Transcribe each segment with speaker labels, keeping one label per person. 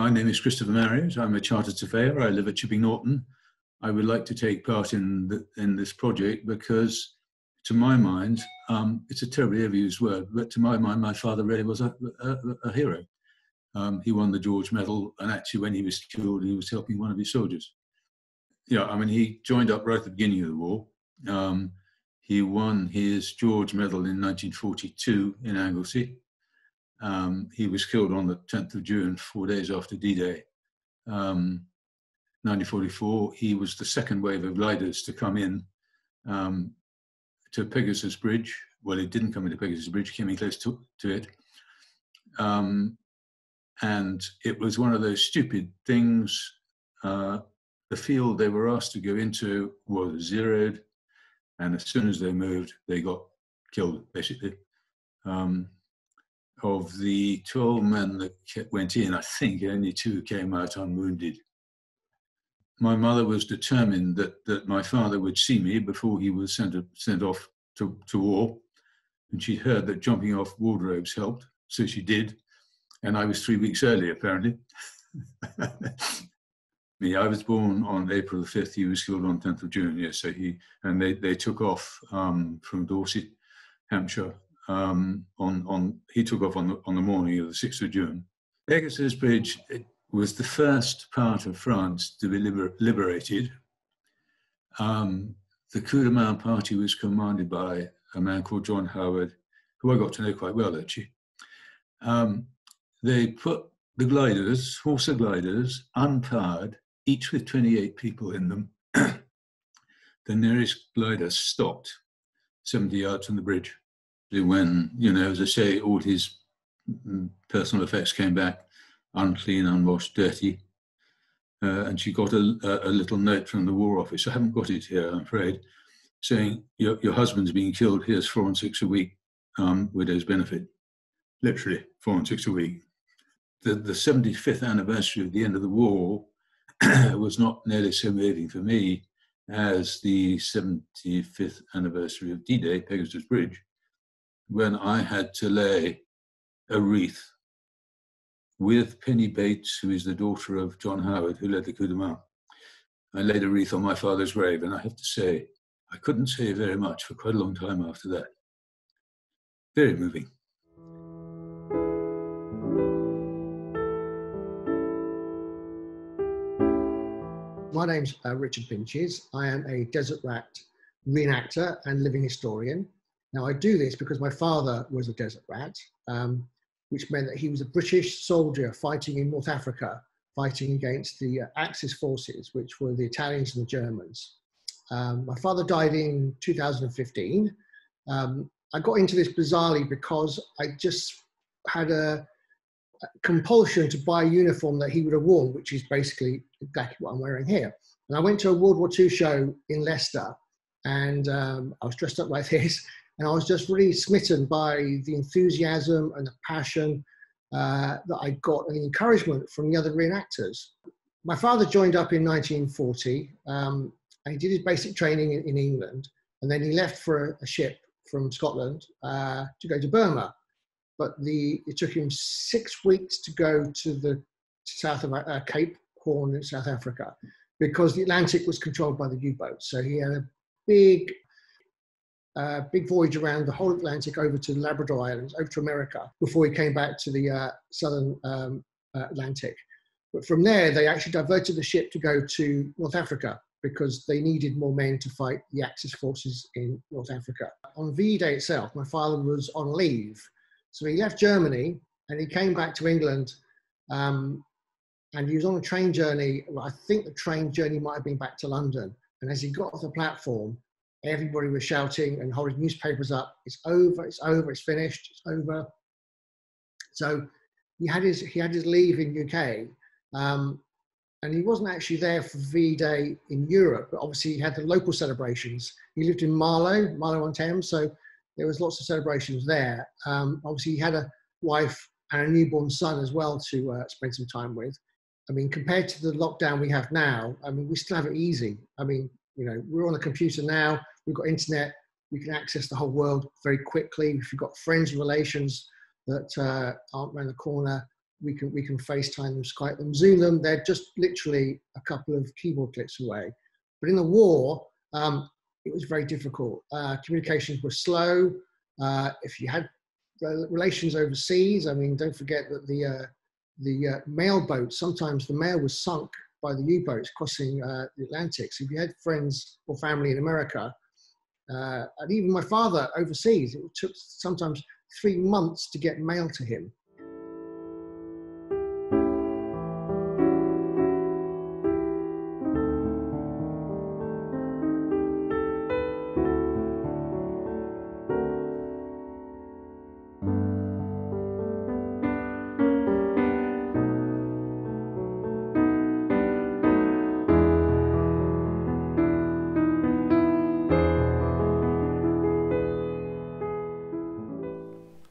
Speaker 1: My name is Christopher Marriott. I'm a chartered surveyor. I live at Chipping Norton. I would like to take part in this project because, to my mind, it's a terribly overused word, but to my mind, my father really was a hero. He won the George Medal, and actually when he was killed, he was helping one of his soldiers. Yeah, I mean, he joined up right at the beginning of the war. He won his George Medal in 1942 in Anglesey. He was killed on the 10th of June, 4 days after D-Day. 1944, he was the second wave of gliders to come in to Pegasus Bridge. Well, it didn't come into Pegasus Bridge, came in close to it. And it was one of those stupid things. The field they were asked to go into was zeroed, and as soon as they moved, they got killed, basically. Of the 12 men that went in, I think only 2 came out unwounded. My mother was determined that my father would see me before he was sent off to war, and she heard that jumping off wardrobes helped, so she did, and I was 3 weeks early, apparently. I was born on April the 5th, he was killed on 10th of June, yes, so they took off from Dorset, Hampshire, he took off on the morning of the 6th of June. Pegasus Bridge was the first part of France to be liberated. The coup de main party was commanded by a man called John Howard, who I got to know quite well, actually. They put the gliders, Horsa gliders, unpowered, each with 28 people in them. The nearest glider stopped 70 yards from the bridge. When, as I say, all his personal effects came back, unclean, unwashed, dirty. And she got a little note from the War Office. I haven't got it here, I'm afraid, saying, your husband's being killed, here's 4 and 6 a week, widow's benefit. Literally, 4 and 6 a week. The 75th anniversary of the end of the war was not nearly so moving for me as the 75th anniversary of D-Day, Pegasus Bridge, when I had to lay a wreath with Penny Bates, who is the daughter of John Howard, who led the coup de main. I laid a wreath on my father's grave, and I have to say, I couldn't say very much for quite a long time after that. Very moving.
Speaker 2: My name's Richard Pinches. I am a Desert Rat reenactor and living historian. Now, I do this because my father was a desert rat, which meant that he was a British soldier fighting in North Africa, fighting against the Axis forces, which were the Italians and the Germans. My father died in 2015. I got into this bizarrely because I just had a compulsion to buy a uniform that he would have worn, which is basically exactly what I'm wearing here. And I went to a World War II show in Leicester, and I was dressed up like this, and I was just really smitten by the enthusiasm and the passion that I got, and the encouragement from the other reenactors. My father joined up in 1940, and he did his basic training in England, and then he left for a ship from Scotland to go to Burma. But it took him 6 weeks to go to the south of Cape Horn in South Africa, because the Atlantic was controlled by the U-boats. So he had a big voyage around the whole Atlantic over to the Labrador Islands, over to America, before he came back to the southern Atlantic. But from there, they actually diverted the ship to go to North Africa, because they needed more men to fight the Axis forces in North Africa. On V-Day itself, my father was on leave. So he left Germany and he came back to England, and he was on a train journey. Well, I think the train journey might have been back to London. And as he got off the platform, everybody was shouting and holding newspapers up. It's over, it's over, it's finished, it's over. So he had his leave in UK, and he wasn't actually there for V-Day in Europe, but obviously he had the local celebrations. He lived in Marlow-on-Thames, so there was lots of celebrations there. Obviously, he had a wife and a newborn son as well to spend some time with. I mean, compared to the lockdown we have now, I mean, we still have it easy. I mean, we're on a computer now, we've got internet, we can access the whole world very quickly. If you've got friends and relations that aren't around the corner, we can FaceTime them, Skype them, Zoom them. They're just literally a couple of keyboard clicks away. But in the war, it was very difficult. Communications were slow. If you had relations overseas, I mean, don't forget that the mail boats, sometimes the mail was sunk by the U-boats crossing the Atlantic. So if you had friends or family in America, and even my father overseas, it took sometimes 3 months to get mail to him.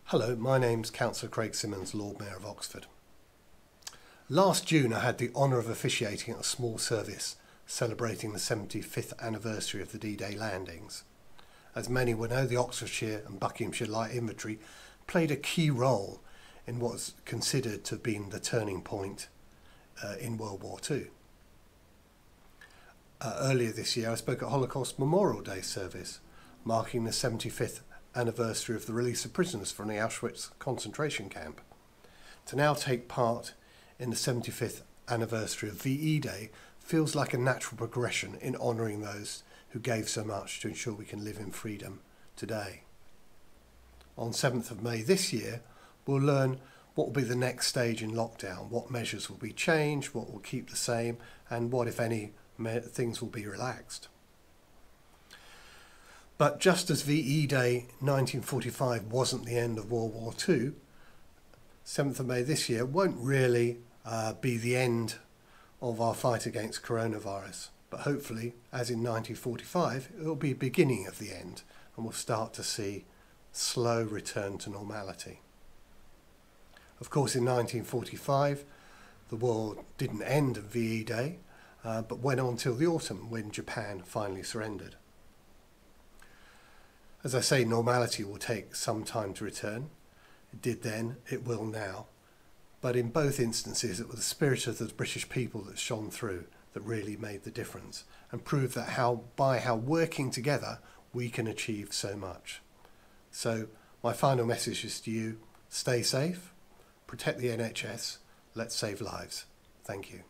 Speaker 3: Hello, my name's Councillor Craig Simmons, Lord Mayor of Oxford. Last June I had the honour of officiating at a small service celebrating the 75th anniversary of the D-Day landings. As many will know, the Oxfordshire and Buckinghamshire Light Infantry played a key role in what was considered to have been the turning point in World War II. Earlier this year I spoke at Holocaust Memorial Day service, marking the 75th anniversary of the release of prisoners from the Auschwitz concentration camp. To now take part in the 75th anniversary of VE Day feels like a natural progression in honouring those who gave so much to ensure we can live in freedom today. On 7th of May this year, we'll learn what will be the next stage in lockdown, what measures will be changed, what will keep the same, and what, if any, things will be relaxed. But just as VE Day 1945 wasn't the end of World War II, 7th of May this year won't really be the end of our fight against coronavirus. But hopefully, as in 1945, it will be the beginning of the end, and we'll start to see slow return to normality. Of course, in 1945, the war didn't end at VE Day, but went on till the autumn when Japan finally surrendered. As I say, normality will take some time to return. It did then, it will now. But in both instances, it was the spirit of the British people that shone through that really made the difference and proved that by how working together we can achieve so much. So my final message is to you: stay safe, protect the NHS, let's save lives. Thank you.